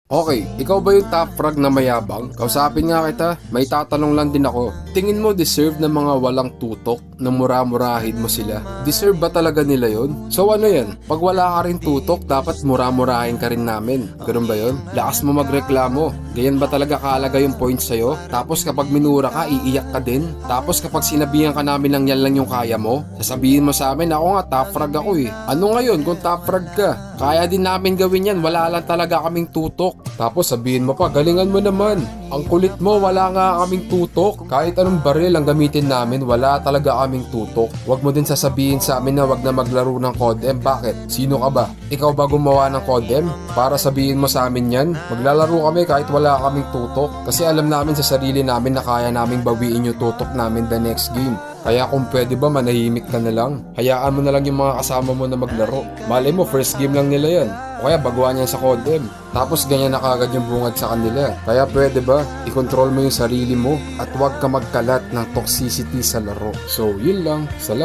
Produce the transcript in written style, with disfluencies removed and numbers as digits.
Okay, ikaw ba yung top frag na mayabang? Kausapin nga kita, may tatanong lang din ako. Tingin mo deserve ng mga walang tutok na mura-murahin mo sila? Deserve ba talaga nila yon? So ano yan? Pag wala ka rin tutok, dapat mura-murahin ka rin namin. Ganun ba yon? Lakas mo magreklamo. Ganyan ba talaga kaalaga yung point sa'yo? Tapos kapag minura ka, iiyak ka din? Tapos kapag sinabihan ka namin ng yan lang yung kaya mo, sasabihin mo sa amin, ako nga top frag ako eh. Ano ngayon kung top frag ka? Kaya din namin gawin yan, wala lang talaga kaming tutok. Tapos sabihin mo pa, galingan mo naman. Ang kulit mo, wala nga kaming tutok. Kahit anong baril ang gamitin namin, wala talaga kaming tutok. Huwag mo din sasabihin sa amin na wag na maglaro ng COD-M. Bakit? Sino ka ba? Ikaw ba gumawa ng COD-M? Para sabihin mo sa amin yan? Maglalaro kami kahit wala kaming tutok. Kasi alam namin sa sarili namin na kaya naming bawiin yung tutok namin the next game. Kaya kung pwede ba manahimik ka na lang. Hayaan mo na lang yung mga kasama mo na maglaro. Malay mo first game lang nila yan. O kaya baguhan yan sa COD-M. Tapos ganyan na kagad yung bungad sa kanila. Kaya pwede ba i-control mo yung sarili mo at huwag ka magkalat ng toxicity sa laro. So yun lang. Salamat.